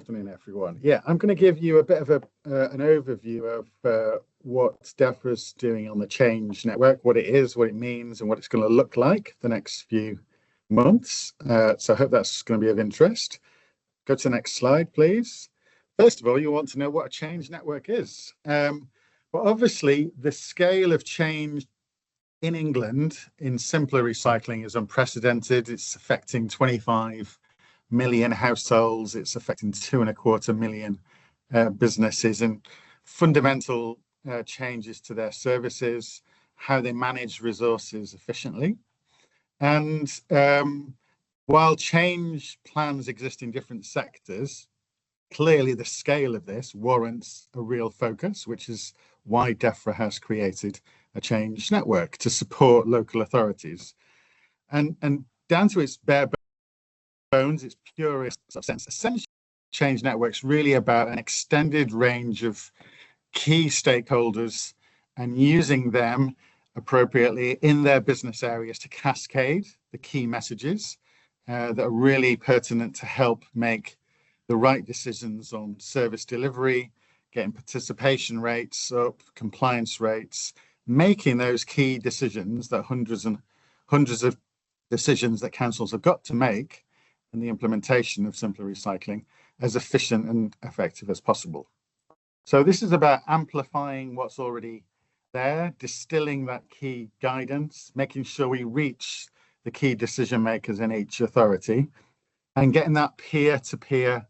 afternoon, everyone. Yeah, I'm going to give you a bit of an overview of what DEFRA's doing on the Change Network, what it is, what it means, and what it's going to look like the next few months. So I hope that's going to be of interest. Go to the next slide, please. First of all, you want to know what a Change Network is. Well, obviously, the scale of change in England in simpler recycling is unprecedented. It's affecting 25 million households. It's affecting 2.25 million businesses, and fundamental changes to their services, how they manage resources efficiently. And while change plans exist in different sectors, clearly the scale of this warrants a real focus, which is why DEFRA has created a Change Network to support local authorities. And down to its bare bones, its purest sense, essentially Change Network's really about an extended range of key stakeholders and using them appropriately in their business areas to cascade the key messages that are really pertinent to help make the right decisions on service delivery, getting participation rates up, compliance rates, making those key decisions that hundreds and hundreds of decisions that councils have got to make in the implementation of simpler recycling as efficient and effective as possible. So this is about amplifying what's already there, distilling that key guidance, making sure we reach the key decision makers in each authority, and getting that peer-to-peer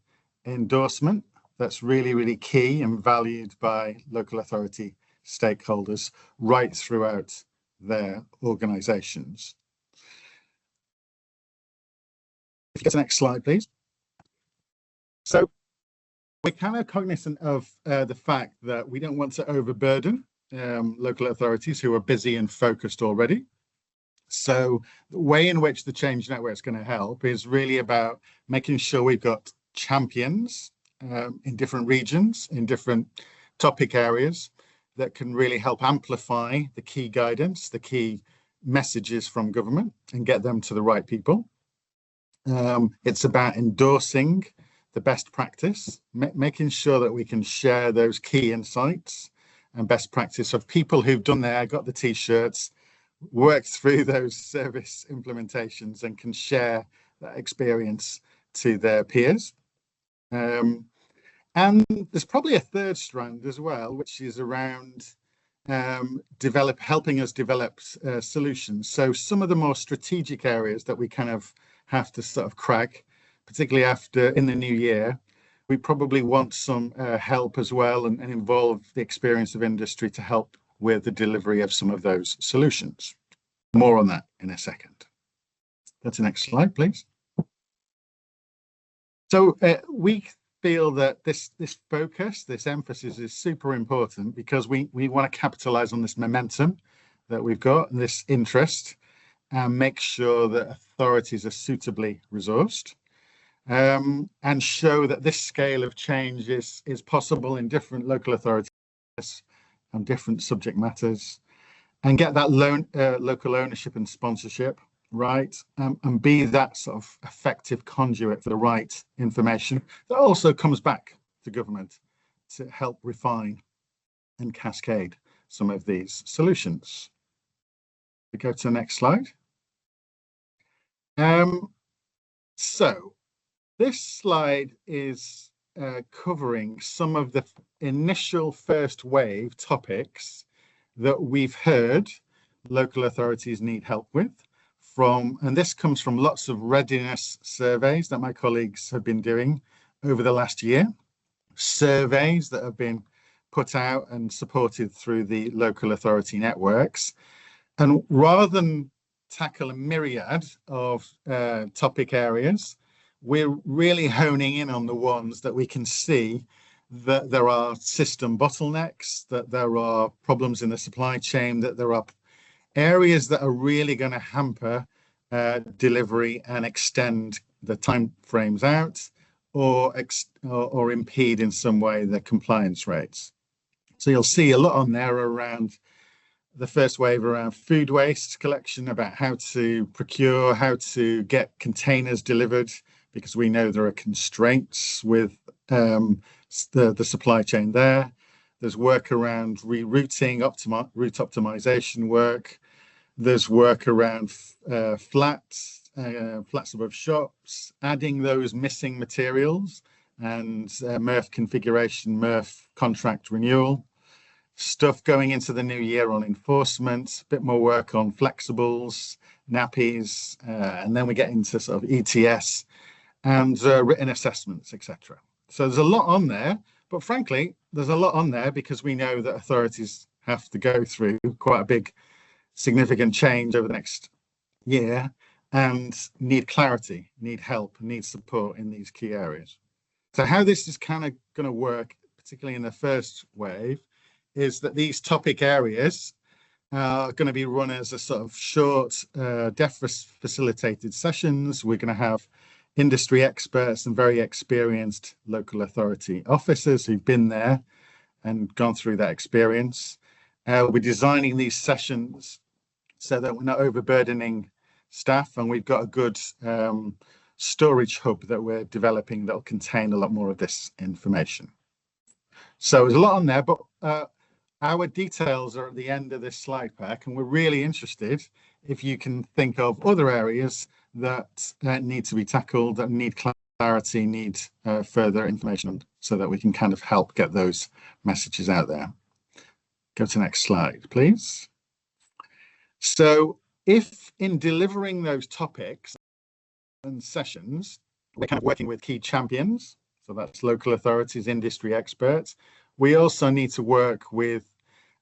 endorsement that's really, really key and valued by local authority stakeholders right throughout their organisations. If you get to the next slide, please. So we're kind of cognizant of the fact that we don't want to overburden local authorities who are busy and focused already. So the way in which the Change Network is going to help is really about making sure we've got champions in different regions, in different topic areas that can really help amplify the key guidance, the key messages from government and get them to the right people. It's about endorsing the best practice, making sure that we can share those key insights and best practice of people who've done there, got the t-shirts, worked through those service implementations and can share that experience to their peers. And there's probably a third strand as well, which is around helping us develop solutions. So some of the more strategic areas that we kind of have to sort of crack, particularly after in the new year, we probably want some help as well and involve the experience of industry to help with the delivery of some of those solutions. More on that in a second. Go to the next slide, please. So we feel that this focus, this emphasis is super important because we want to capitalize on this momentum that we've got and this interest and make sure that authorities are suitably resourced and show that this scale of change is possible in different local authorities and different subject matters, and get that local ownership and sponsorship right, and be that sort of effective conduit for the right information that also comes back to government to help refine and cascade some of these solutions. We go to the next slide. So this slide is covering some of the initial first wave topics that we've heard local authorities need help with and this comes from lots of readiness surveys that my colleagues have been doing over the last year, surveys that have been put out and supported through the local authority networks. And rather than tackle a myriad of topic areas, we're really honing in on the ones that we can see that there are system bottlenecks, that there are problems in the supply chain, that there are areas that are really going to hamper delivery and extend the time frames out or impede in some way the compliance rates. So you'll see a lot on there around the first wave around food waste collection, about how to procure, how to get containers delivered because we know there are constraints with the supply chain there. There's work around rerouting, route optimization work. There's work around flats above shops, adding those missing materials, and MRF configuration, MRF contract renewal. Stuff going into the new year on enforcement, a bit more work on flexibles, nappies, and then we get into sort of ETS and written assessments, etc. So there's a lot on there, but frankly, there's a lot on there because we know that authorities have to go through quite a big, significant change over the next year and need clarity, need help, need support in these key areas. So how this is kind of going to work, particularly in the first wave, is that these topic areas are going to be run as a sort of short DEFRA facilitated sessions. We're going to have industry experts and very experienced local authority officers who've been there and gone through that experience. We're designing these sessions so that we're not overburdening staff, and we've got a good storage hub that we're developing that will contain a lot more of this information. So there's a lot on there, but our details are at the end of this slide pack, and we're really interested if you can think of other areas that need to be tackled, that need clarity, need further information, so that we can kind of help get those messages out there. Go to the next slide, please. So if in delivering those topics and sessions, we're kind of working with key champions, so that's local authorities, industry experts, we also need to work with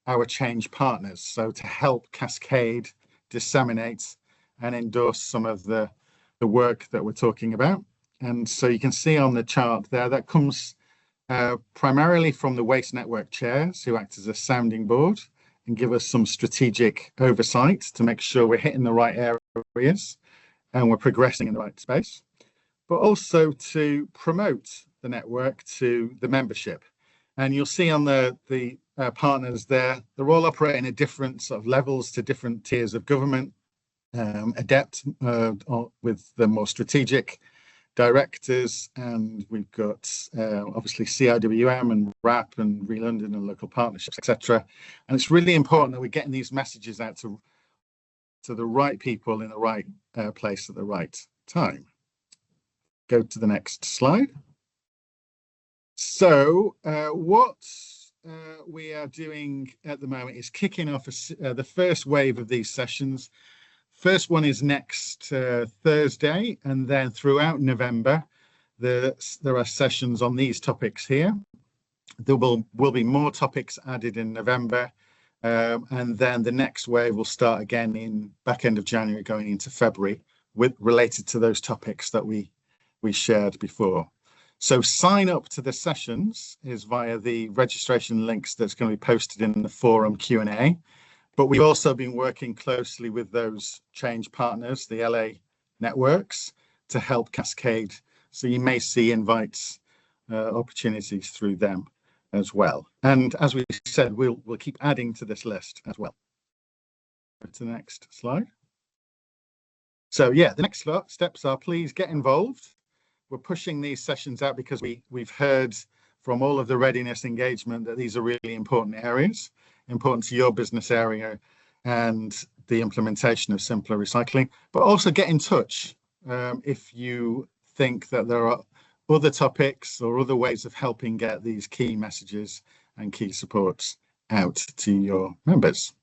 our change partners, so to help cascade, disseminate, and endorse some of the work that we're talking about. And so you can see on the chart there, that comes primarily from the Waste Network chairs, who act as a sounding board and give us some strategic oversight to make sure we're hitting the right areas and we're progressing in the right space, but also to promote the network to the membership. And you'll see on the partners there, they're all operating at different sort of levels to different tiers of government. Adept with the more strategic directors, and we've got obviously CIWM and RAP and Re-London and local partnerships, etc. And it's really important that we're getting these messages out to the right people in the right place at the right time. Go to the next slide. So what we are doing at the moment is kicking off the first wave of these sessions. First one is next Thursday, and then throughout November, there are sessions on these topics here. There will be more topics added in November, and then the next wave will start again in back end of January, going into February, related to those topics that we shared before. So sign up to the sessions is via the registration links that's going to be posted in the forum Q&A. But we've also been working closely with those change partners, the LA networks, to help cascade. So you may see invites, opportunities through them as well. And as we said, we'll keep adding to this list as well. Go to the next slide. So yeah, the next steps are, please get involved. We're pushing these sessions out because we've heard from all of the readiness engagement that these are really important areas, important to your business area and the implementation of simpler recycling. But also get in touch if you think that there are other topics or other ways of helping get these key messages and key supports out to your members.